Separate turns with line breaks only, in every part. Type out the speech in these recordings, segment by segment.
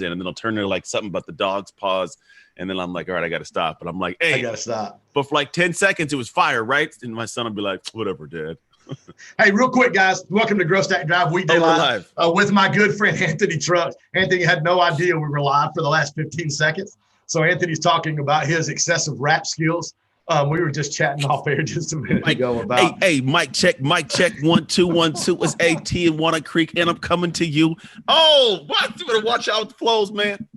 in, and then I'll turn to like something about the dog's paws. And then I'm like, all right, I got to stop. But I'm like, hey,
I got to stop.
But for like 10 seconds, it was fire, right? And my son will be like, whatever, Dad.
Hey, real quick, guys, welcome to Growth Stack Drive Weekday Live with my good friend Anthony Trucks. Anthony had no idea we were live for the last 15 seconds. So Anthony's talking about his excessive rap skills. We were just chatting off air just a minute ago about.
Hey, mic check, 1 2 1 2. It's AT in Walnut Creek, and I'm coming to you. Oh, what? You better watch out with the flows, man.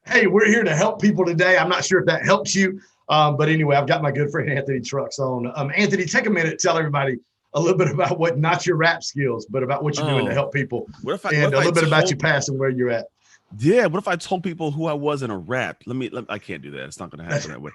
Hey, we're here to help people today. I'm not sure if that helps you. But anyway, I've got my good friend Anthony Trucks on. Anthony, take a minute, tell everybody a little bit about what, not your rap skills, but about what you're doing to help people. And a little bit about your past and where you're at.
Yeah, what if I told people who I was in a rap? I can't do that. It's not going to happen that way.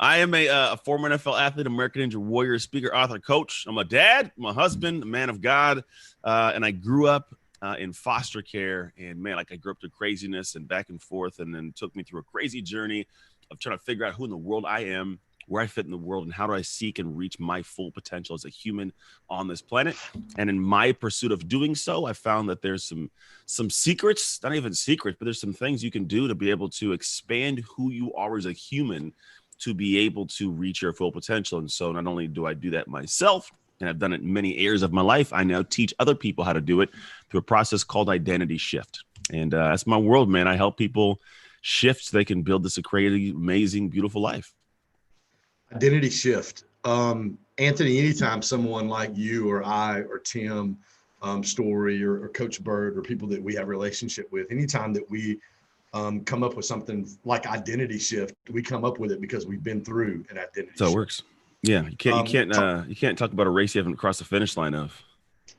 I am a former NFL athlete, American Ninja Warrior, speaker, author, coach. I'm a dad, I'm a husband, a man of God, and I grew up in foster care. And man, like I grew up through craziness and back and forth, and then took me through a crazy journey of trying to figure out who in the world I am, where I fit in the world, and how do I seek and reach my full potential as a human on this planet. And in my pursuit of doing so, I found that there's some secrets, not even secrets, but there's some things you can do to be able to expand who you are as a human to be able to reach your full potential. And so not only do I do that myself, and I've done it in many areas of my life, I now teach other people how to do it through a process called identity shift. And that's my world, man. I help people shift so they can build this crazy, amazing, beautiful life.
Identity shift. Anthony, anytime someone like you or I or Tim Story or Coach Bird or people that we have a relationship with, anytime that we come up with something like identity shift, we come up with it because we've been through an identity shift.
So it works. Yeah, you can't talk about a race you haven't crossed the finish line of.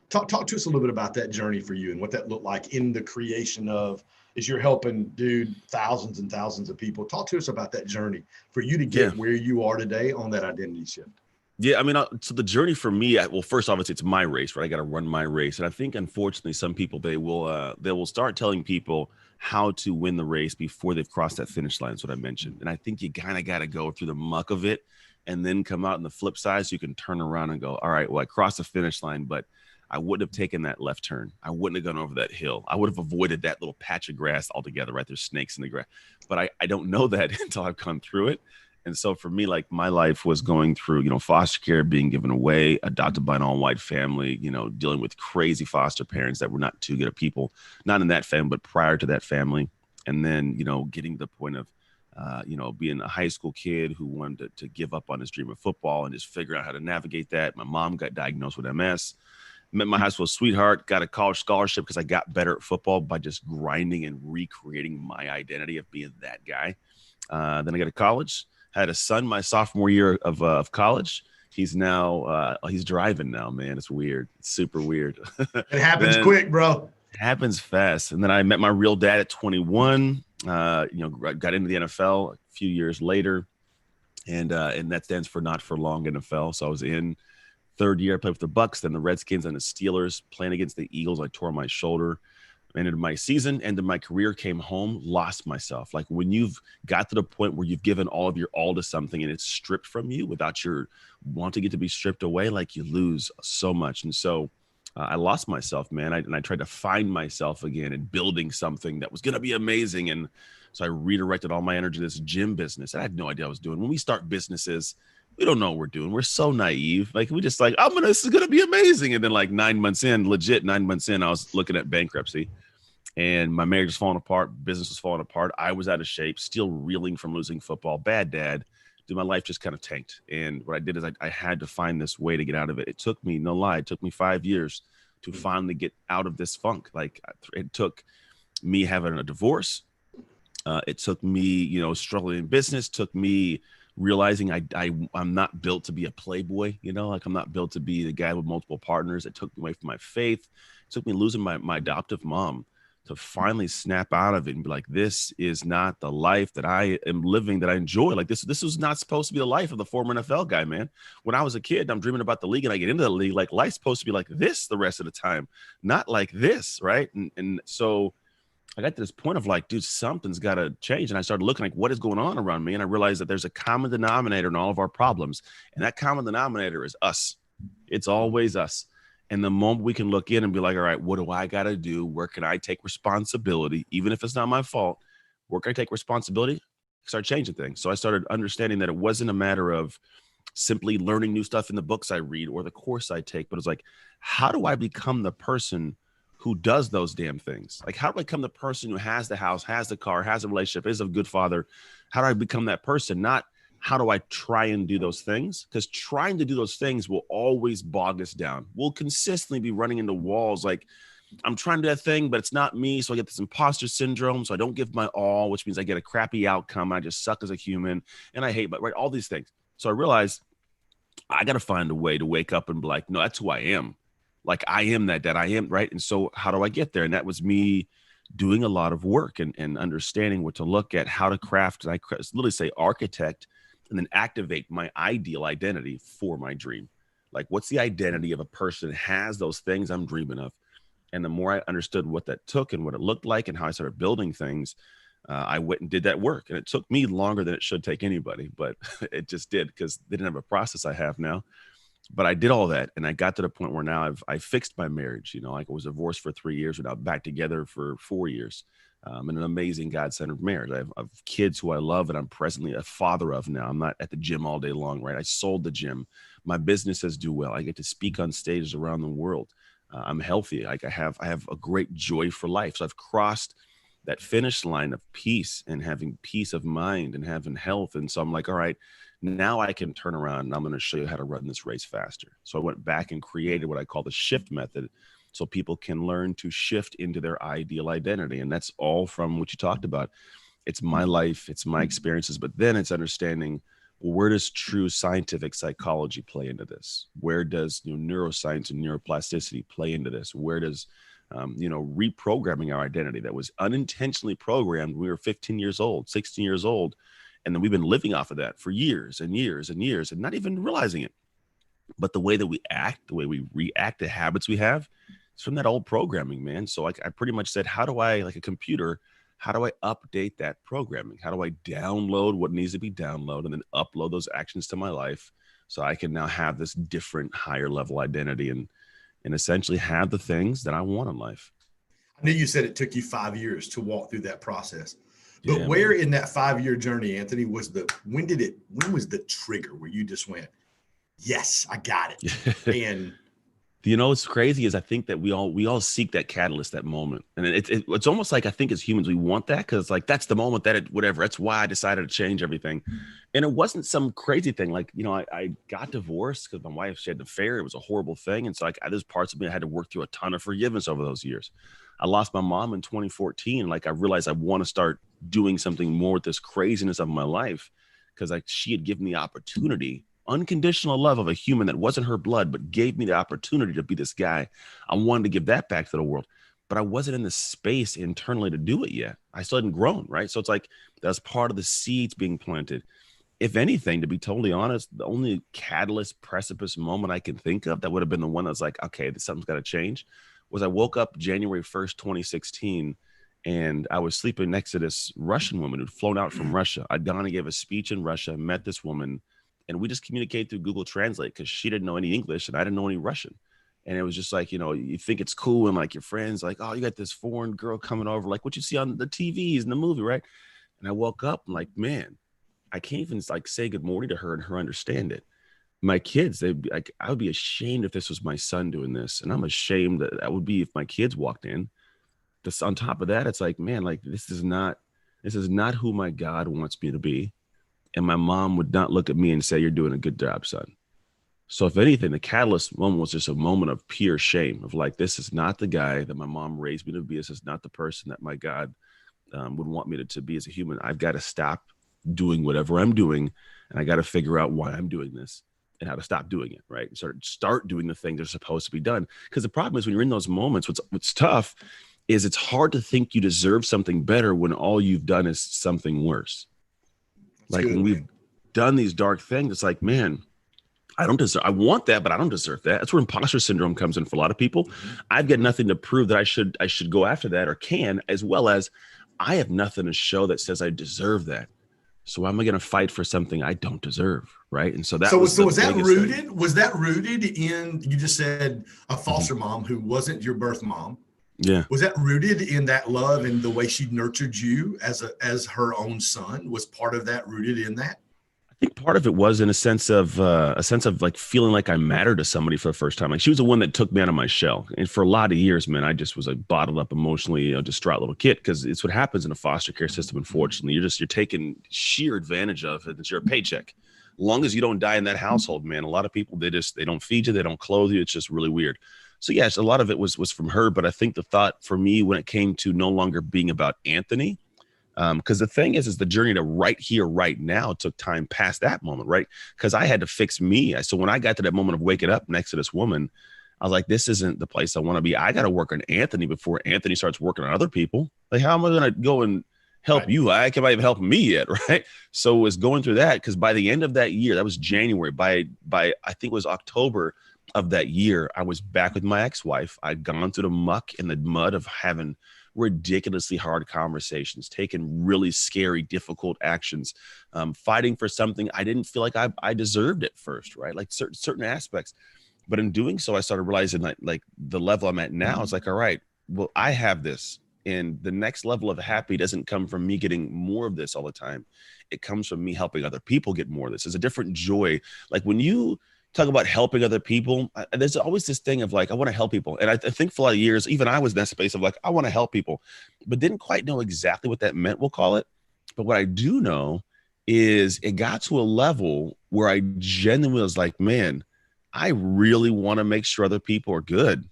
Talk to us a little bit about that journey for you and what that looked like in the creation of, as you're helping, dude, thousands and thousands of people. Talk to us about that journey for you to get where you are today on that identity shift.
Yeah, I mean, so the journey for me, well, first off, it's my race, right? I got to run my race. And I think, unfortunately, some people, they will start telling people how to win the race before they've crossed that finish line. That's what I mentioned. And I think you kind of got to go through the muck of it and then come out on the flip side so you can turn around and go, all right, well, I crossed the finish line, but I wouldn't have taken that left turn. I wouldn't have gone over that hill. I would have avoided that little patch of grass altogether, right? There's snakes in the grass. But I don't know that until I've gone through it. And so for me, like my life was going through, foster care, being given away, adopted by an all-white family, dealing with crazy foster parents that were not too good at people, not in that family, but prior to that family. And then, getting to the point of, being a high school kid who wanted to give up on his dream of football and just figure out how to navigate that. My mom got diagnosed with MS. Met my high school sweetheart, got a college scholarship because I got better at football by just grinding and recreating my identity of being that guy. Then I got to college, had a son my sophomore year of college. He's now, he's driving now, man. It's weird. It's super weird.
It happens quick, bro.
It happens fast. And then I met my real dad at 21, got into the NFL a few years later. And that stands for not for long NFL. So I was in third year, I played with the Bucks, then the Redskins and the Steelers, playing against the Eagles. I tore my shoulder, ended my season, ended my career, came home, lost myself. Like when you've got to the point where you've given all of your all to something and it's stripped from you without your wanting it to be stripped away, like you lose so much. And so I lost myself, man. I tried to find myself again and building something that was going to be amazing. And so I redirected all my energy to this gym business. I had no idea what I was doing. When we start businesses, we don't know what we're doing. We're so naive. Like we just like, this is going to be amazing. And then like 9 months in, I was looking at bankruptcy and my marriage was falling apart. Business was falling apart. I was out of shape, still reeling from losing football. Bad dad. Dude, my life just kind of tanked. And what I did is I had to find this way to get out of it. It took me, no lie, it took me 5 years to finally get out of this funk. Like it took me having a divorce. It took me, struggling in business, took me realizing I'm not built to be a playboy, like I'm not built to be the guy with multiple partners. It took me away from my faith. It took me losing my adoptive mom to finally snap out of it and be like, this is not the life that I am living, that I enjoy. Like this was not supposed to be the life of the former NFL guy, man. When I was a kid, I'm dreaming about the league and I get into the league, like life's supposed to be like this the rest of the time, not like this. Right. And so I got to this point of like, dude, something's got to change. And I started looking like what is going on around me. And I realized that there's a common denominator in all of our problems. And that common denominator is us. It's always us. And the moment we can look in and be like, all right, what do I got to do? Where can I take responsibility? Even if it's not my fault, where can I take responsibility? Start changing things. So I started understanding that it wasn't a matter of simply learning new stuff in the books I read or the course I take, but it's like, how do I become the person who does those damn things? Like, how do I become the person who has the house, has the car, has a relationship, is a good father? How do I become that person? Not how do I try and do those things? Because trying to do those things will always bog us down. We'll consistently be running into walls. Like, I'm trying to do that thing, but it's not me. So I get this imposter syndrome. So I don't give my all, which means I get a crappy outcome. I just suck as a human and I hate, but right, all these things. So I realized I got to find a way to wake up and be like, no, that's who I am. Like, I am that I am, right? And so how do I get there? And that was me doing a lot of work and understanding what to look at, how to craft. And I literally say architect and then activate my ideal identity for my dream. Like, what's the identity of a person that has those things I'm dreaming of? And the more I understood what that took and what it looked like and how I started building things, I went and did that work. And it took me longer than it should take anybody, but it just did, because they didn't have a process I have now. But I did all that. And I got to the point where now I fixed my marriage. You know, like, I was divorced for 3 years. We're now back together for 4 years. In an amazing God-centered marriage. I have kids who I love and I'm presently a father of now. I'm not at the gym all day long, right? I sold the gym. My businesses do well. I get to speak on stages around the world. I'm healthy. Like, I have a great joy for life. So I've crossed that finish line of peace and having peace of mind and having health. And so I'm like, all right, now I can turn around and I'm going to show you how to run this race faster. So I went back and created what I call the shift method, so people can learn to shift into their ideal identity. And that's all from what you talked about. It's my life, it's my experiences, but then it's understanding, well, where does true scientific psychology play into this? Where does neuroscience and neuroplasticity play into this? Where does reprogramming our identity that was unintentionally programmed when we were 15 years old, 16 years old, and then we've been living off of that for years and years and years and not even realizing it. But the way that we act, the way we react, the habits we have, it's from that old programming, man. So I pretty much said, how do I, like a computer, how do I update that programming? How do I download what needs to be downloaded and then upload those actions to my life so I can now have this different, higher level identity and essentially have the things that I want in life?
I knew you said it took you 5 years to walk through that process. But
Yeah,
where
man.
in that 5-year journey, Anthony, when was the trigger where you just went, yes, I got it? And
What's crazy is I think that we all seek that catalyst, that moment. And it's almost like, I think as humans, we want that because, like, that's the moment that whatever. That's why I decided to change everything. And it wasn't some crazy thing. Like, I got divorced because my wife, she had an affair. It was a horrible thing. And so, like, there's parts of me I had to work through a ton of forgiveness over those years. I lost my mom in 2014. Like, I realized I want to start doing something more with this craziness of my life because, like, she had given me opportunity, unconditional love of a human that wasn't her blood, but gave me the opportunity to be this guy. I wanted to give that back to the world, but I wasn't in the space internally to do it yet. I still hadn't grown, right? So it's like, that's part of the seeds being planted. If anything, to be totally honest, the only catalyst precipice moment I can think of that would have been the one that's like, okay, something's got to change, was I woke up January 1st, 2016, and I was sleeping next to this Russian woman who'd flown out from Russia. I'd gone and gave a speech in Russia, met this woman, and we just communicated through Google Translate because she didn't know any English and I didn't know any Russian. And it was just like, you think it's cool and like your friends like, oh, you got this foreign girl coming over, like what you see on the TVs in the movie, right? And I woke up and like, man, I can't even like say good morning to her and her understand it. My kids, they'd be like, I would be ashamed if this was my son doing this. And I'm ashamed that would be if my kids walked in. This, on top of that, it's like, man, like this is not who my God wants me to be. And my mom would not look at me and say, you're doing a good job, son. So if anything, the catalyst moment was just a moment of pure shame of like, this is not the guy that my mom raised me to be. This is not the person that my God would want me to be as a human. I've got to stop doing whatever I'm doing. And I got to figure out why I'm doing this and how to stop doing it, right? Start doing the things that are supposed to be done. Because the problem is when you're in those moments, what's tough is it's hard to think you deserve something better when all you've done is something worse. Like when we've done these dark things, it's like, man, I want that, but I don't deserve that. That's where imposter syndrome comes in for a lot of people. I've got nothing to prove that I should go after that or can, as well as I have nothing to show that says I deserve that. So why am I going to fight for something I don't deserve? Right. And so that
So
was the
was that
biggest
rooted?
thing.
Was that rooted in, you just said a
Mhm.
foster mom who wasn't your birth mom?
Yeah.
Was that rooted in that love and the way she nurtured you as her own son? Was part of that rooted in that?
I think part of it was in a sense of like feeling like I mattered to somebody for the first time. Like she was the one that took me out of my shell. And for a lot of years, man, I just was a bottled up, emotionally, distraught little kid, because it's what happens in a foster care system. Unfortunately, you're taking sheer advantage of it. It's your paycheck. As long as you don't die in that household, man, a lot of people, they don't feed you, they don't clothe you. It's just really weird. So yes, a lot of it was from her. But I think the thought for me when it came to no longer being about Anthony, because the thing is the journey to right here, right now took time past that moment, right? Because I had to fix me. So when I got to that moment of waking up next to this woman, I was like, this isn't the place I want to be. I got to work on Anthony before Anthony starts working on other people. Like, how am I going to go and help
Right.
you? I can't even help me yet, right? So it was going through that, because by the end of that year, that was January, by I think it was October of that year, I was back with my ex-wife. I'd gone through the muck and the mud of having ridiculously hard conversations, taking really scary, difficult actions, fighting for something I didn't feel like I deserved at first, right? Like certain aspects. But in doing so, I started realizing that like the level I'm at now, it's like, all right, well, I have this. And the next level of happy doesn't come from me getting more of this all the time. It comes from me helping other people get more of this. It's a different joy. Like when you talk about helping other people, there's always this thing of like, I want to help people. And I think for a lot of years, even I was in that space of like, I want to help people, but didn't quite know exactly what that meant, we'll call it. But what I do know is it got to a level where I genuinely was like, man, I really want to make sure other people are good.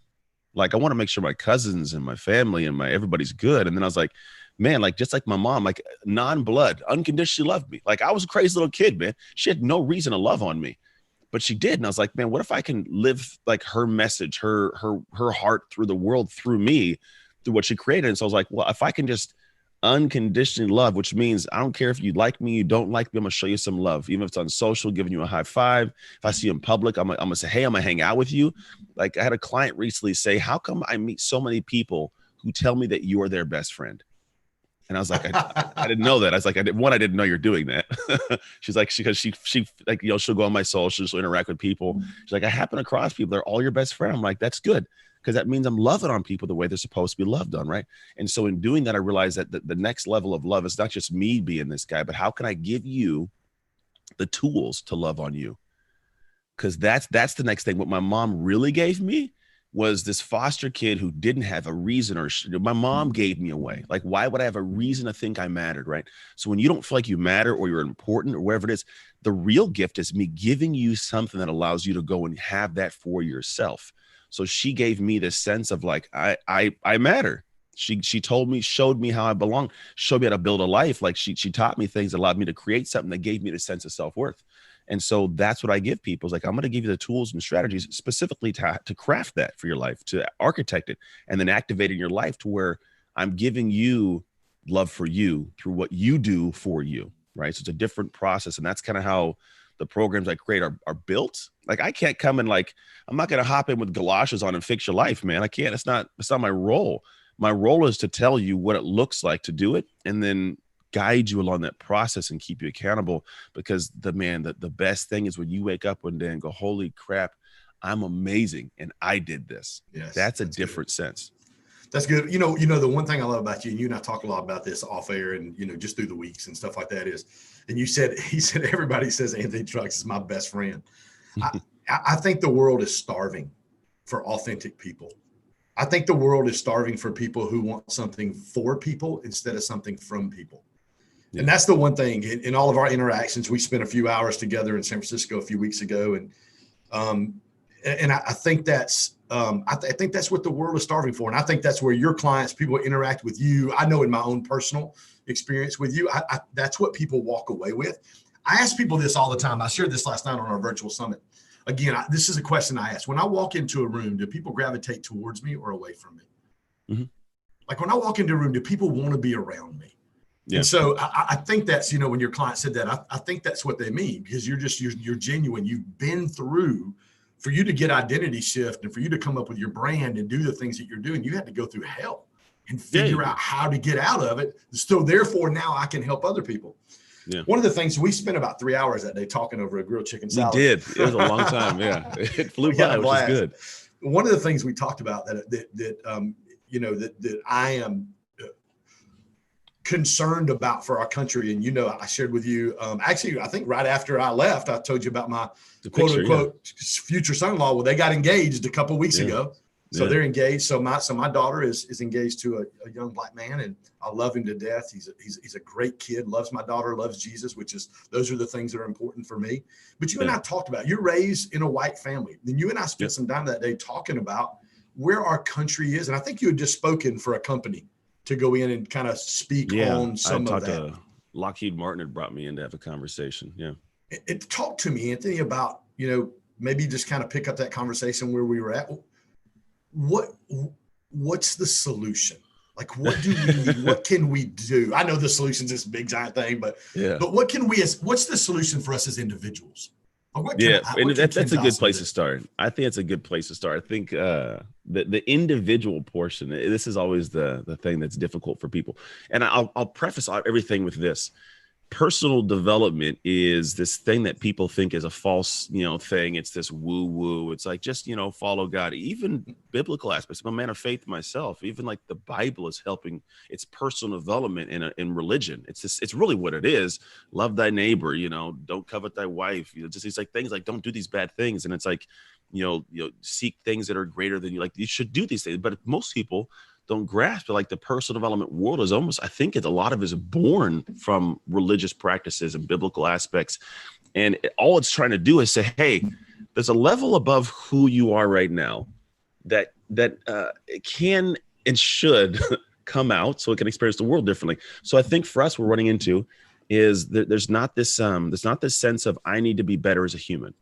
Like I want to make sure my cousins and my family and my everybody's good. And then I was like, man, like just like my mom, like non-blood, unconditionally loved me. Like I was a crazy little kid, man. She had no reason to love on me, but she did. And I was like, man, what if I can live like her message, her heart through the world, through me, through what she created. And so I was like, well, if I can just unconditionally love, which means I don't care if you like me, you don't like me, I'm gonna show you some love, even if it's on social, giving you a high five. If I see you in public, I'm gonna say, hey, I'm gonna hang out with you. Like I had a client recently say, how come I meet so many people who tell me that you're their best friend? And I was like, I didn't know that. I was like, I didn't know you're doing that. She's like, because she like, she'll go on my social, she'll interact with people. She's like, I happen across people, they're all your best friend. I'm like, that's good, because that means I'm loving on people the way they're supposed to be loved on, right? And so in doing that, I realized that the next level of love is not just me being this guy, but how can I give you the tools to love on you? Because that's the next thing. What my mom really gave me was this foster kid who didn't have a reason, or my mom gave me away. Like, why would I have a reason to think I mattered, right? So when you don't feel like you matter or you're important or whatever it is, the real gift is me giving you something that allows you to go and have that for yourself. So she gave me this sense of like, I matter. She told me, showed me how I belong, showed me how to build a life. Like she taught me things, allowed me to create something that gave me the sense of self-worth. And so that's what I give people. Is like, I'm going to give you the tools and strategies specifically to craft that for your life, to architect it, and then activate it in your life to where I'm giving you love for you through what you do for you. Right. So it's a different process. And that's kind of how the programs I create are built. Like I can't come and like, I'm not going to hop in with galoshes on and fix your life, man. I can't. It's not my role. My role is to tell you what it looks like to do it, and then guide you along that process and keep you accountable. Because the best thing is when you wake up one day and go, holy crap, I'm amazing and I did this.
Yes,
That's a different sense.
That's good. You know, the one thing I love about you, and you and I talk a lot about this off air and, just through the weeks and stuff like that is, and he said, everybody says Anthony Trucks is my best friend. I think the world is starving for authentic people. I think the world is starving for people who want something for people instead of something from people. Yeah. And that's the one thing in all of our interactions. We spent a few hours together in San Francisco a few weeks ago. And I think that's, I think that's what the world is starving for. And I think that's where your clients, people interact with you. I know in my own personal experience with you, that's what people walk away with. I ask people this all the time. I shared this last night on our virtual summit. Again, this is a question I ask. When I walk into a room, do people gravitate towards me or away from me? Mm-hmm. Like when I walk into a room, do people want to be around me? Yeah. And so I think that's, when your client said that, I think that's what they mean, because you're genuine. You've been through, for you to get identity shift and for you to come up with your brand and do the things that you're doing, you had to go through hell and figure out how to get out of it. So therefore now I can help other people.
Yeah.
One of the things, we spent about 3 hours that day talking over a grilled chicken salad.
We did. It was a long time. Yeah. It flew by, which is good.
One of the things we talked about that I am concerned about for our country. And, I shared with you, actually, I think right after I left, I told you about my quote unquote future son-in-law. Well, they got engaged a couple of weeks ago. So they're engaged. So my daughter is engaged to a young black man, and I love him to death. He's a great kid, loves my daughter, loves Jesus, those are the things that are important for me. But you and I talked about, you're raised in a white family. Then you and I spent some time that day talking about where our country is. And I think you had just spoken for a company to go in and kind of speak on some of that.
Lockheed Martin had brought me in to have a conversation. Yeah.
Talk to me, Anthony, about, maybe just kind of pick up that conversation where we were at. What's the solution? Like, what do we need? What can we do? I know the solution's this big giant thing, but what's the solution for us as individuals?
That's a good place to start. I think it's a good place to start. I think the individual portion, this is always the thing that's difficult for people. And I'll preface everything with this. Personal development is this thing that people think is a false, thing. It's this woo woo. It's like, just, follow God. Even biblical aspects. I'm a man of faith myself. Even like the Bible is helping. It's personal development in religion. It's really what it is. Love thy neighbor, don't covet thy wife. Just these like things like don't do these bad things. And it's like, seek things that are greater than you. Like, you should do these things. But most people don't grasp it. Like, the personal development world is almost, I think a lot of it is born from religious practices and biblical aspects. And all it's trying to do is say, hey, there's a level above who you are right now that it can and should come out so it can experience the world differently. So I think for us, we're running into is that there's not this sense of I need to be better as a human.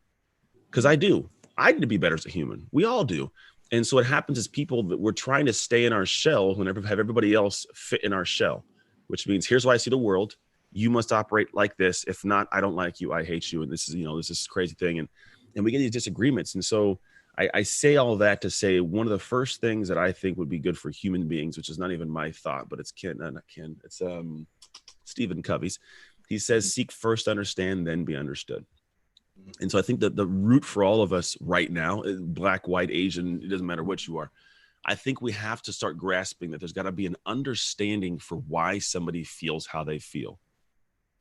Because I need to be better as a human. We all do. And so what happens is people that we're trying to stay in our shell and have everybody else fit in our shell, which means here's why I see the world. You must operate like this. If not, I don't like you. I hate you. And this is crazy thing. And we get these disagreements. And so I say all that to say one of the first things that I think would be good for human beings, which is not even my thought, but it's it's Stephen Covey's. He says, seek first to understand, then be understood. And so I think that the root for all of us right now, black, white, Asian, it doesn't matter what you are. I think we have to start grasping that there's got to be an understanding for why somebody feels how they feel.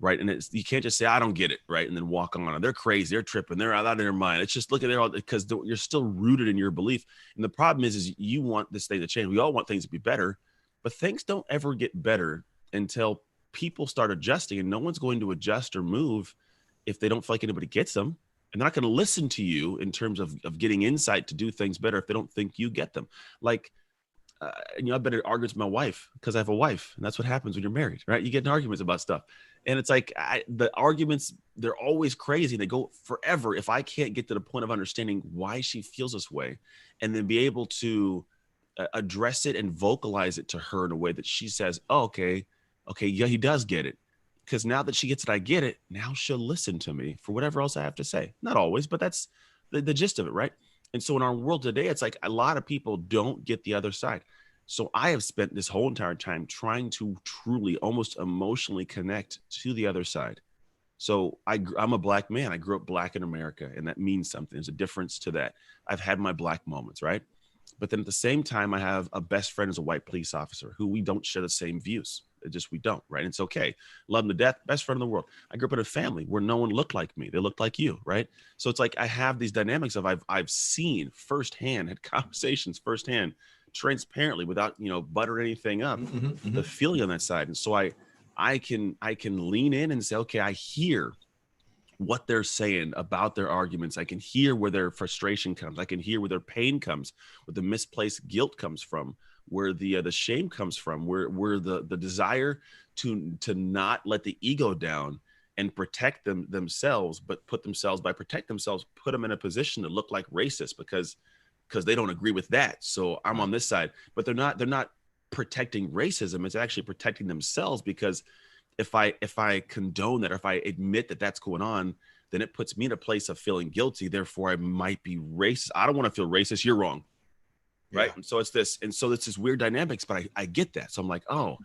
Right. And you can't just say, I don't get it. Right. And then walk on. They're crazy. They're tripping. They're out of their mind. It's just look at it because you're still rooted in your belief. And the problem is you want this thing to change. We all want things to be better, but things don't ever get better until people start adjusting, and no one's going to adjust or move if they don't feel like anybody gets them. And they're not going to listen to you in terms of getting insight to do things better if they don't think you get them. Like, I've been in arguments with my wife because I have a wife, and that's what happens when you're married, right? You get in arguments about stuff. And it's like the arguments, they're always crazy. They go forever if I can't get to the point of understanding why she feels this way and then be able to address it and vocalize it to her in a way that she says, oh, okay, yeah, he does get it. Because now that she gets it, I get it. Now she'll listen to me for whatever else I have to say. Not always, but that's the gist of it, right? And so in our world today, it's like a lot of people don't get the other side. So I have spent this whole entire time trying to truly almost emotionally connect to the other side. So I'm a black man. I grew up black in America, and that means something. There's a difference to that. I've had my black moments, right? But then at the same time, I have a best friend as a white police officer who we don't share the same views. We don't, right? It's okay. Love him to death, best friend in the world. I grew up in a family where no one looked like me. They looked like you, right? So it's like I have these dynamics of I've seen firsthand, had conversations firsthand, transparently, without butter anything up, the feeling on that side. And so I can lean in and say, okay, I hear what they're saying about their arguments. I can hear where their frustration comes. I can hear where their pain comes, where the misplaced guilt comes from, where the shame comes from, where the desire to not let the ego down and protect themselves, but put them in a position to look like racist because they don't agree with that. So I'm on this side, but they're not protecting racism. It's actually protecting themselves, because if I condone that, or if I admit that that's going on, then it puts me in a place of feeling guilty. Therefore, I might be racist. I don't want to feel racist. You're wrong. Right. Yeah. And so it's this weird dynamics, but I get that. So I'm like, oh,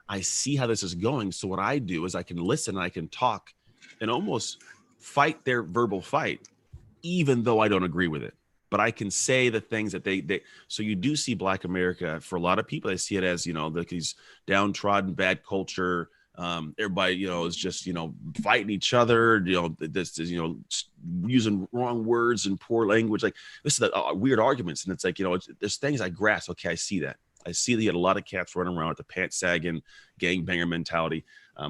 I see how this is going. So what I do is I can listen, I can talk and almost fight their verbal fight, even though I don't agree with it. But I can say the things that they so you do see Black America, for a lot of people, they see it as, these downtrodden, bad culture. Everybody, is just, fighting each other, this is, using wrong words and poor language. Like, this is the weird arguments. And it's like, there's things I grasp. Okay, I see that. I see that you had a lot of cats running around with the pants sagging, gangbanger mentality.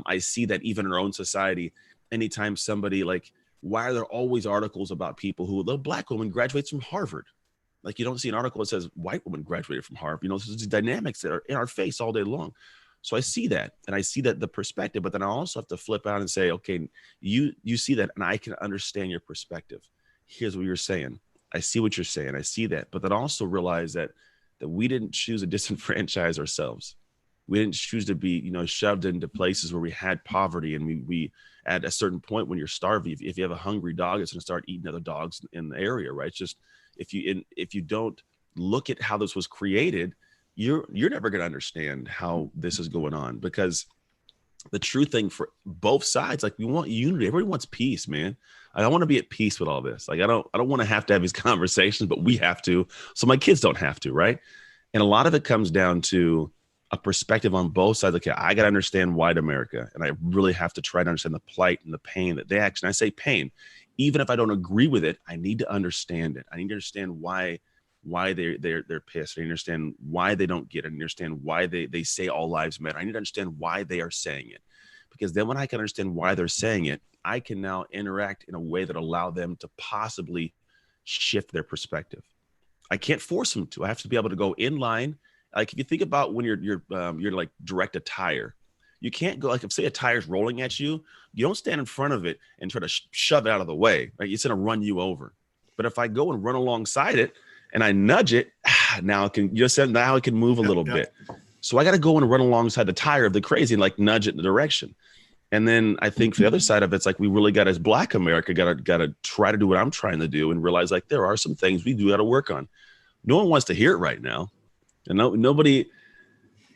I see that even in our own society, anytime somebody, like, why are there always articles about people who, the Black woman graduates from Harvard? Like, you don't see an article that says white woman graduated from Harvard. There's these dynamics that are in our face all day long. So I see that, and I see that the perspective, but then I also have to flip out and say, okay, you see that, and I can understand your perspective. Here's what you're saying. I see what you're saying. I see that, but then also realize that we didn't choose to disenfranchise ourselves. We didn't choose to be, shoved into places where we had poverty, and we at a certain point when you're starving, if you have a hungry dog, it's going to start eating other dogs in the area, right? It's just if you don't look at how this was created, you're never going to understand how this is going on, because the true thing for both sides, like, we want unity. Everybody wants peace, man. I want to be at peace with all this. Like, I don't want to have these conversations, but we have to, so my kids don't have to, right? And a lot of it comes down to a perspective on both sides. Okay, I got to understand white America, and I really have to try to understand the plight and the pain that they actually, I say pain, even if I don't agree with it, I need to understand it. I need to understand why they're pissed. I understand why they don't get it. I understand why they say all lives matter. I need to understand why they are saying it, because then when I can understand why they're saying it, I can now interact in a way that allow them to possibly shift their perspective. I can't force them to. I have to be able to go in line. Like, if you think about when you're like direct a tire, you can't go, like, if say a tire's rolling at you, you don't stand in front of it and try to shove it out of the way, right? It's going to run you over. But if I go and run alongside it and I nudge it, now it can, now it can move a little bit. So I got to go and run alongside the tire of the crazy and, like, nudge it in the direction. And then I think for the other side of it, it's like, we really got, as Black America, got to try to do what I'm trying to do and realize, like, there are some things we do got to work on. No one wants to hear it right now. And nobody,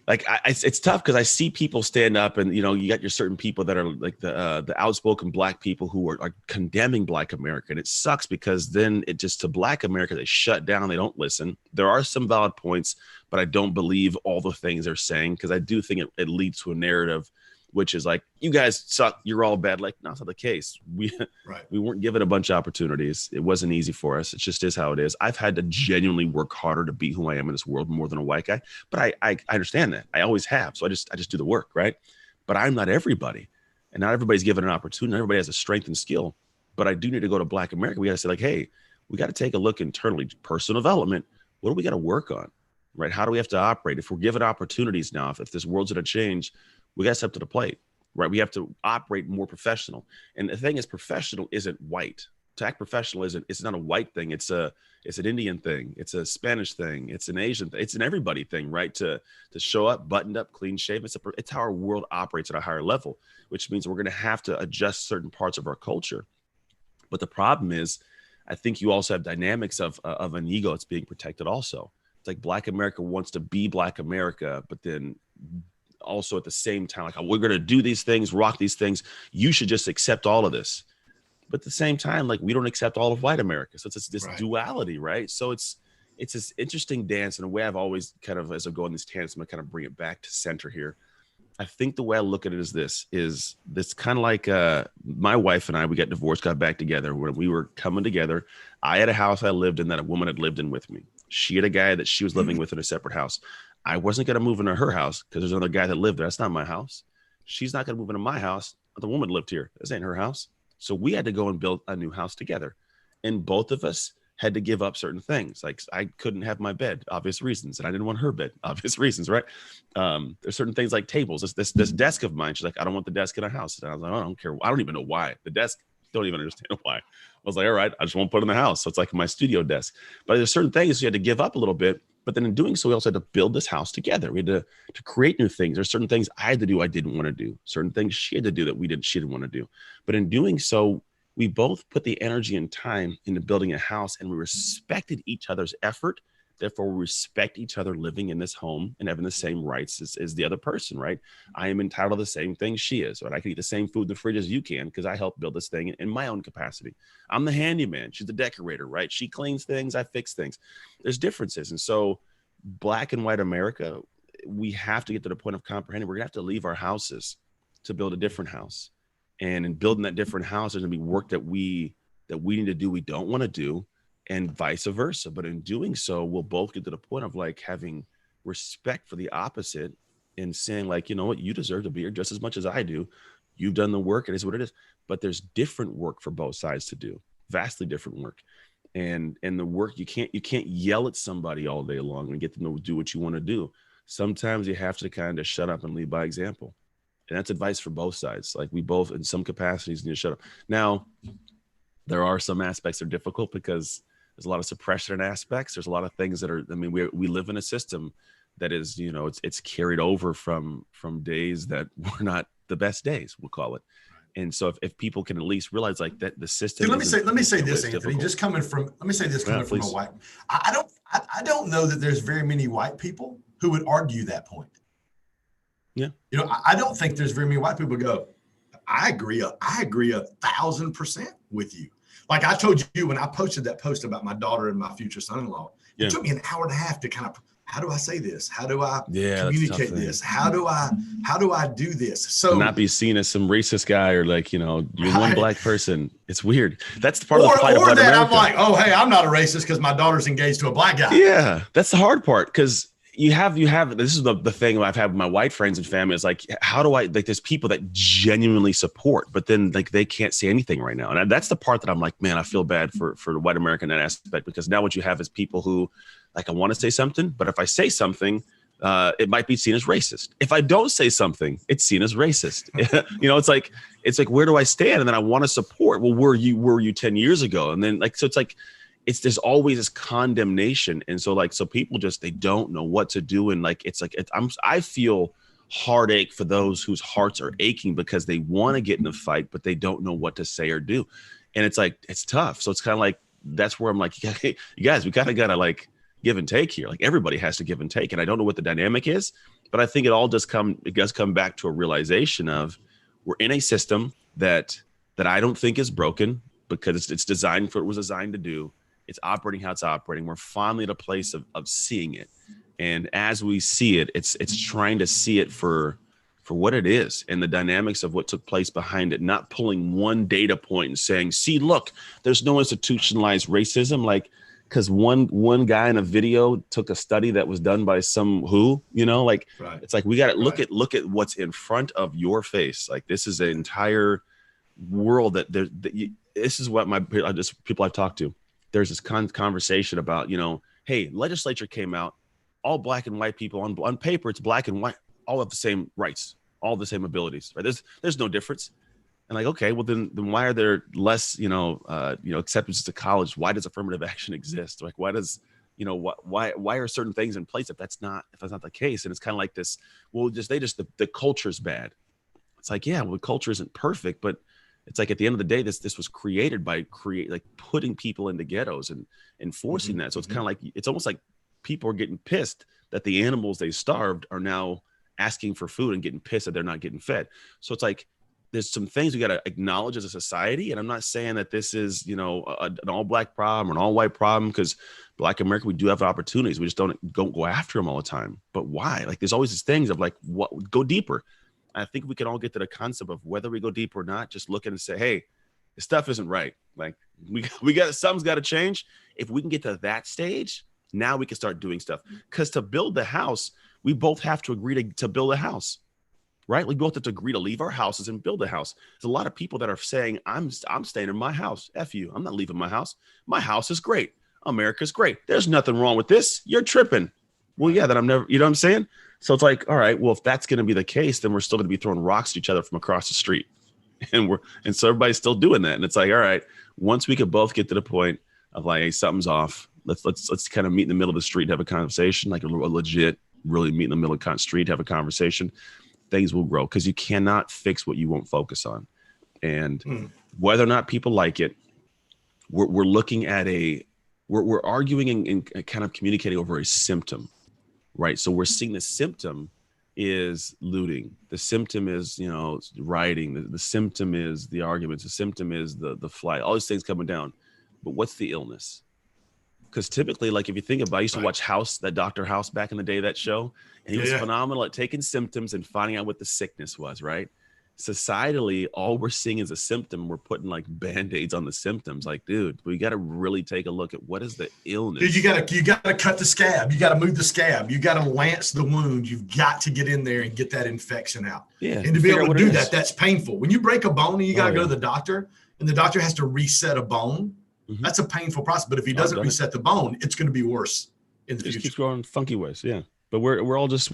like, it's tough, because I see people stand up and, you got your certain people that are like the outspoken Black people who are condemning Black America. And it sucks, because then it just, to Black America, they shut down. They don't listen. There are some valid points, but I don't believe all the things they're saying, because I do think it leads to a narrative, which is like, you guys suck, you're all bad. Like, no, that's not the case. We weren't given a bunch of opportunities. It wasn't easy for us. It just is how it is. I've had to genuinely work harder to be who I am in this world, more than a white guy. But I understand that. I always have. So I just do the work, right? But I'm not everybody. And not everybody's given an opportunity. Not everybody has a strength and skill. But I do need to go to Black America. We got to say, like, hey, we got to take a look internally, personal development. What do we got to work on, right? How do we have to operate? If we're given opportunities now, if this world's going to change, we got to step to the plate, right? We have to operate more professional. And the thing is, professional isn't white. To act professional it's not a white thing. It's an Indian thing. It's a Spanish thing. It's an Asian thing. It's an everybody thing, right? To show up, buttoned up, clean shaven. It's how our world operates at a higher level, which means we're going to have to adjust certain parts of our culture. But the problem is, I think you also have dynamics of an ego that's being protected also. It's like Black America wants to be Black America, but then also at the same time, like, we're going to do these things, rock these things. You should just accept all of this. But at the same time, like, we don't accept all of white America. So it's this duality, right? So it's this interesting dance. And the way I've always kind of, as I go in these tangents, I'm going to kind of bring it back to center here. I think the way I look at it is this kind of like my wife and I, we got divorced, got back together. When we were coming together, I had a house I lived in that a woman had lived in with me. She had a guy that she was living with in a separate house. I wasn't going to move into her house because there's another guy that lived there. That's not my house. She's not going to move into my house. The woman lived here. This ain't her house. So we had to go and build a new house together. And both of us had to give up certain things. Like, I couldn't have my bed, obvious reasons. And I didn't want her bed, obvious reasons, right? There's certain things like tables. This desk of mine, she's like, I don't want the desk in our house. And I was like, I don't care. I don't even know why. The desk, don't even understand why. I was like, all right, I just won't put it in the house. So it's like my studio desk. But there's certain things you had to give up a little bit. But then in doing so, we also had to build this house together. We had to create new things. There's certain things I had to do I didn't want to do. Certain things she had to do that she didn't want to do. But in doing so, we both put the energy and time into building a house, and we respected each other's effort Therefore, we respect each other living in this home and having the same rights as the other person, right? I am entitled to the same thing she is, right? I can eat the same food in the fridge as you can because I helped build this thing in my own capacity. I'm the handyman. She's the decorator, right? She cleans things. I fix things. There's differences. And so Black and white America, we have to get to the point of comprehending. We're going to have to leave our houses to build a different house. And in building that different house, there's going to be work that we need to do, we don't want to do, and vice versa. But in doing so, we'll both get to the point of like having respect for the opposite and saying like, you know what, you deserve to be here just as much as I do. You've done the work. It is what it is. But there's different work for both sides to do, vastly different work. And the work, you can't yell at somebody all day long and get them to do what you want to do. Sometimes you have to kind of shut up and lead by example. And that's advice for both sides. Like we both in some capacities need to shut up. Now, there are some aspects that are difficult because there's a lot of suppression in aspects. There's a lot of things that are, I mean, we live in a system that is, you know, it's carried over from days that were not the best days, we'll call it. And so if people can at least realize like that the system.
Dude, let me say this, Anthony, just coming from, from a white, I don't know that there's very many white people who would argue that point.
Yeah.
You know, I don't think there's very many white people who go, I agree 1,000% with you. Like I told you when I posted that post about my daughter and my future son-in-law, it took me an hour and a half to kind of, how do I say this? How do I communicate this? How do I do this? So
not be seen as some racist guy or like, you know, you're one black person. It's weird. That's the part of the fight of white America.
I'm like, oh, hey, I'm not a racist because my daughter's engaged to a black guy.
Yeah, that's the hard part because you have this is the thing I've had with my white friends and family is like, how do I, like there's people that genuinely support, but then like they can't say anything right now. And that's the part that I'm like, man, I feel bad for the white American in that aspect, because now what you have is people who like, I want to say something, but if I say something, it might be seen as racist. If I don't say something, it's seen as racist. You know, it's like, where do I stand? And then I want to support, well, were you 10 years ago? And then like, so it's like, there's always this condemnation. And so like, so people just, they don't know what to do. And like, I feel heartache for those whose hearts are aching because they want to get in a fight, but they don't know what to say or do. And it's like, it's tough. So it's kind of like, that's where I'm like, hey, you guys, we kind of got to like give and take here. Like everybody has to give and take. And I don't know what the dynamic is, but I think it does come back to a realization of we're in a system that I don't think is broken because it's designed for what it was designed to do. It's operating how it's operating. We're finally at a place of seeing it. And as we see it, it's trying to see it for what it is and the dynamics of what took place behind it, not pulling one data point and saying, see, look, there's no institutionalized racism. Like, because one guy in a video took a study that was done by some you know, like, right. It's like, we got to look at what's in front of your face. Like, this is an entire world this is what people I've talked to. There's this conversation about, you know, hey, legislature came out, all black and white people on paper, it's black and white, all have the same rights, all the same abilities, right? There's no difference. And like, okay, well then why are there less, acceptance to college? Why does affirmative action exist? Like, why does, why are certain things in place if that's not the case? And it's kind of like this, well, the culture's bad. It's like, yeah, well, the culture isn't perfect, but it's like at the end of the day, this was created by putting people into ghettos and enforcing that. So it's kind of like, it's almost like people are getting pissed that the animals they starved are now asking for food and getting pissed that they're not getting fed. So it's like, there's some things we got to acknowledge as a society. And I'm not saying that this is, an all black problem or an all white problem, because Black America, we do have opportunities. We just don't go after them all the time. But why? Like, there's always these things of like, what, go deeper. I think we can all get to the concept of whether we go deep or not, just look at it and say, hey, this stuff isn't right. Like something's got to change. If we can get to that stage, now we can start doing stuff. Because to build the house, we both have to agree to build a house, right? We both have to agree to leave our houses and build a house. There's a lot of people that are saying, I'm staying in my house. F you. I'm not leaving my house. My house is great. America's great. There's nothing wrong with this. You're tripping. Well, yeah, that I'm never, you know what I'm saying? So it's like, all right, well, if that's going to be the case, then we're still going to be throwing rocks at each other from across the street. And so everybody's still doing that. And it's like, all right, once we could both get to the point of like, hey, something's off. Let's kind of meet in the middle of the street, have a conversation, like a legit, really meet in the middle of the street, have a conversation. Things will grow because you cannot fix what you won't focus on. And whether or not people like it, we're looking at a we're arguing and kind of communicating over a symptom, right? So we're seeing the symptom is looting. The symptom is, rioting. The symptom is the arguments. The symptom is the flight. All these things coming down. But what's the illness? Because typically, like if you think about, I used to watch that Dr. House back in the day, that show, and he was phenomenal at taking symptoms and finding out what the sickness was, right? Societally, all we're seeing is a symptom. We're putting like band-aids on the symptoms. Like, dude, we got to really take a look at what is the illness.
Dude, you gotta cut the scab. You gotta move the scab. You gotta lance the wound. You've got to get in there and get that infection out.
Yeah.
And to be able to do that, that's painful. When you break a bone and you gotta go to the doctor, and the doctor has to reset a bone, that's a painful process. But if he doesn't reset the bone, it's going to be worse in the future.
It keeps going funky ways. Yeah. But we're all just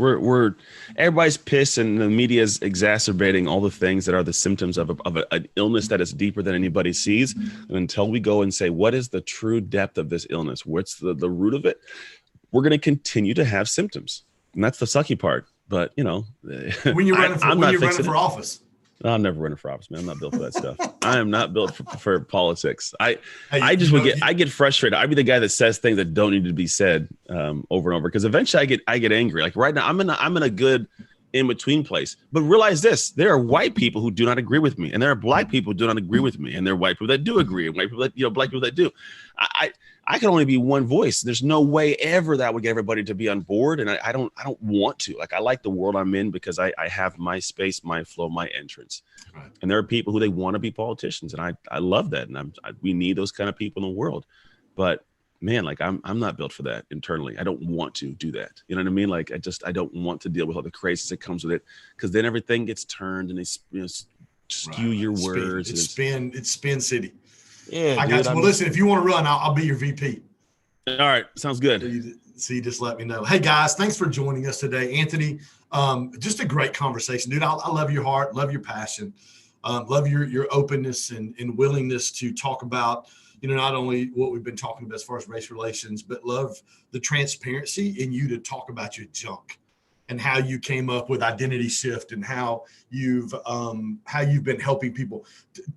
everybody's pissed, and the media is exacerbating all the things that are the symptoms of an illness that is deeper than anybody sees. And until we go and say, what is the true depth of this illness? What's the root of it? We're going to continue to have symptoms. And that's the sucky part. But,
when you're running for office.
I'm never running for office, man. I'm not built for that stuff. I am not built for politics. I get frustrated. I'd be the guy that says things that don't need to be said over and over, because eventually I get angry. Like right now, I'm in a good in between place. But realize this: there are white people who do not agree with me, and there are black people who do not agree with me, and there are white people that do agree, and white people that black people that do. I can only be one voice. There's no way ever that would get everybody to be on board. And I don't want to. Like, I like the world I'm in because I have my space, my flow, my entrance. Right. And there are people who they want to be politicians. And I love that. And we need those kind of people in the world. But man, like I'm not built for that internally. I don't want to do that. You know what I mean? Like I don't want to deal with all the craziness that comes with it, because then everything gets turned and they skew your words.
It's spin city.
Yeah,
I got you. Well, listen, if you want to run, I'll be your VP.
All right. Sounds good.
So you just let me know. Hey, guys, thanks for joining us today. Anthony, just a great conversation, dude. I love your heart, love your passion, love your openness and willingness to talk about, not only what we've been talking about as far as race relations, but love the transparency in you to talk about your junk and how you came up with Identity Shift and how you've been helping people.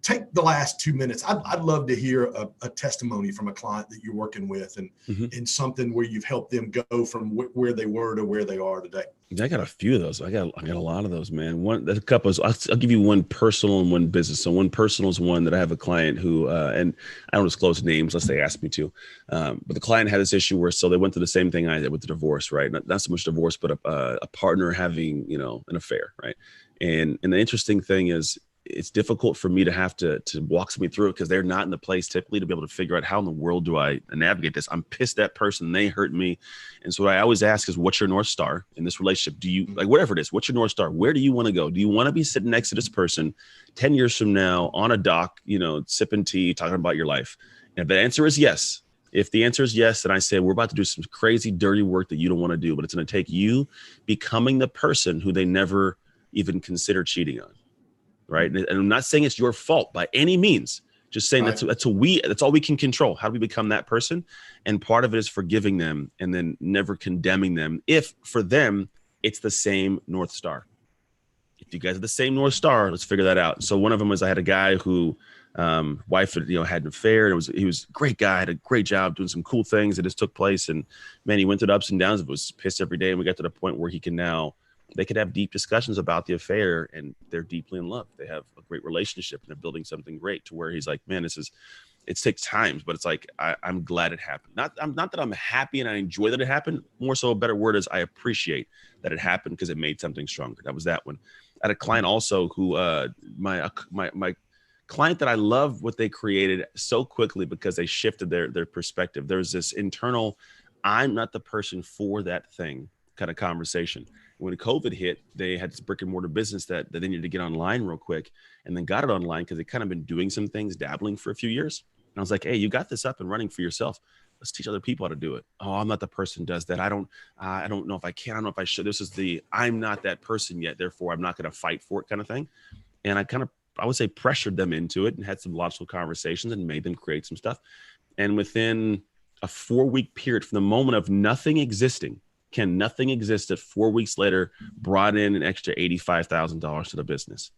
Take the last 2 minutes. I'd love to hear a testimony from a client that you're working with and something where you've helped them go from where they were to where they are today.
I got a few of those. I got a lot of those, man. There's a couple. I'll give you one personal and one business. So one personal is one that I have a client who, and I don't disclose names unless they ask me to, but the client had this issue where, so they went through the same thing I did with the divorce, right? Not so much divorce, but a partner having, an affair, right? And the interesting thing is, it's difficult for me to have to walk somebody through it, because they're not in the place typically to be able to figure out how in the world do I navigate this. I'm pissed at that person. They hurt me. And so what I always ask is, what's your North Star in this relationship? Do you, like, whatever it is, what's your North Star? Where do you want to go? Do you want to be sitting next to this person 10 years from now on a dock, sipping tea, talking about your life? And if the answer is yes, then I say, we're about to do some crazy, dirty work that you don't want to do, but it's going to take you becoming the person who they never even consider cheating on. Right. And I'm not saying it's your fault by any means, just saying that's all we can control. How do we become that person? And part of it is forgiving them and then never condemning them. If for them, it's the same North Star. If you guys are the same North Star, let's figure that out. So one of them was, I had a guy who wife had an affair. And he was a great guy, had a great job doing some cool things that just took place. And man, he went through the ups and downs. It was pissed every day. And we got to the point where they could have deep discussions about the affair, and they're deeply in love. They have a great relationship and they're building something great, to where he's like, man, it takes time, but it's like, I'm glad it happened. Not that I'm happy and I enjoy that it happened. More so, a better word is, I appreciate that it happened because it made something stronger. That was that one. I had a client also who, my client that I love what they created so quickly because they shifted their perspective. There's this internal, I'm not the person for that thing kind of conversation. When COVID hit, they had this brick and mortar business that they needed to get online real quick, and then got it online because they kind of been doing some things, dabbling for a few years. And I was like, hey, you got this up and running for yourself. Let's teach other people how to do it. Oh, I'm not the person who does that. I don't know if I can. I don't know if I should. This is I'm not that person yet. Therefore, I'm not going to fight for it kind of thing. And I would say pressured them into it and had some logical conversations and made them create some stuff. And within a 4-week period, from the moment of nothing existing, nothing existed, 4 weeks later, brought in an extra $85,000 to the business.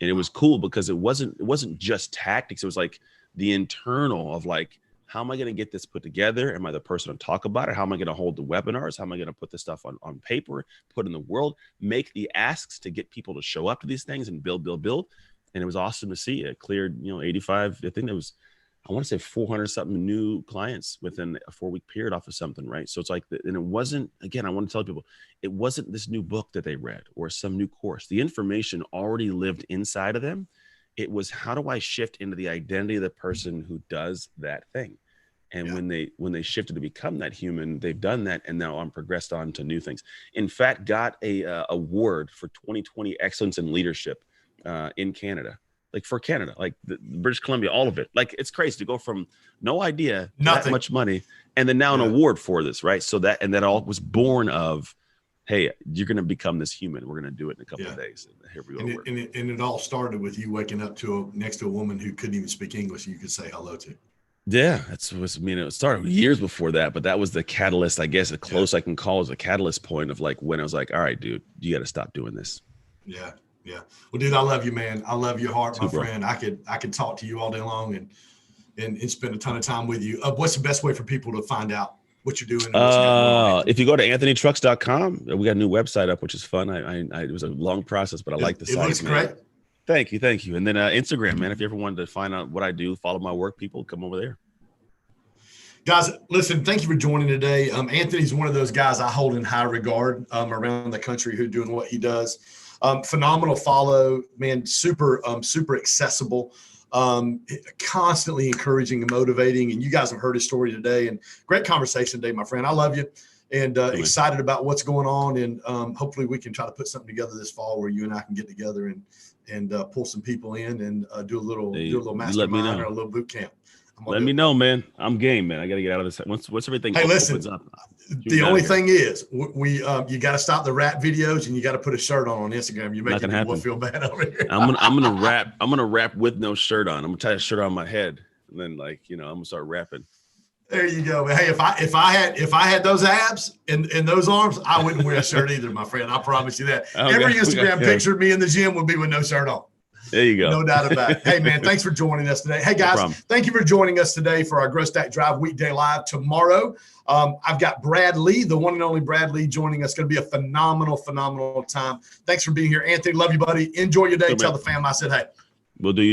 And it was cool because it wasn't just tactics. It was like the internal of like, how am I going to get this put together? Am I the person to talk about it? How am I going to hold the webinars? How am I going to put this stuff on paper, put in the world, make the asks to get people to show up to these things and build. And it was awesome to see. It cleared, 85, I think it was, I want to say 400 something new clients within a 4-week period off of something, right? So it's like, and it wasn't, again, I want to tell people, it wasn't this new book that they read or some new course. The information already lived inside of them. It was, how do I shift into the identity of the person who does that thing? And when they shifted to become that human, they've done that. And now I'm progressed on to new things. In fact, got a award for 2020 Excellence in Leadership in Canada. Like for Canada, like the British Columbia, all of it. Like it's crazy to go from no idea, that much money, and then now an award for this, right? So that all was born of, hey, you're going to become this human. We're going to do it in a couple of days. And here we go.
And it all started with you waking up next to a woman who couldn't even speak English. You could say hello to.
Yeah, it started years before that, but that was the catalyst, I guess, I can call as a catalyst point of like when I was like, all right, dude, you got to stop doing this.
Yeah. Yeah. Well, dude, I love you, man. I love your heart, my friend. I could talk to you all day long and spend a ton of time with you. What's the best way for people to find out what you're doing?
If you go to anthonytrucks.com, we got a new website up, which is fun. It was a long process, but I like the site.
It looks great.
Thank you. And then Instagram, man, if you ever wanted to find out what I do, follow my work, people, come over there.
Guys, listen, thank you for joining today. Anthony's one of those guys I hold in high regard around the country who are doing what he does. Phenomenal follow, man, super accessible, constantly encouraging and motivating. And you guys have heard his story today, and great conversation today, my friend. I love you and excited about what's going on. And hopefully we can try to put something together this fall where you and I can get together and pull some people in and do a little mastermind or a little boot camp.
Let me know, man. I'm game, man. I got to get out of this. Once everything opens up.
The only thing is, you got to stop the rap videos and you got to put a shirt on Instagram. You're making people feel bad over here.
I'm gonna rap. I'm gonna rap with no shirt on. I'm gonna tie a shirt on my head, and then I'm gonna start rapping.
There you go, man. Hey, if I had those abs and those arms, I wouldn't wear a shirt either, my friend. I promise you that. Every Instagram picture of me in the gym would be with no shirt on.
There you go.
No doubt about it. Hey, man, thanks for joining us today. Hey, guys, thank you for joining us today for our Grow Stack Drive Weekday Live tomorrow. I've got Brad Lee, the one and only Brad Lee, joining us. It's going to be a phenomenal time. Thanks for being here. Anthony, love you, buddy. Enjoy your day. Tell the fam I said hey.
We'll do you too.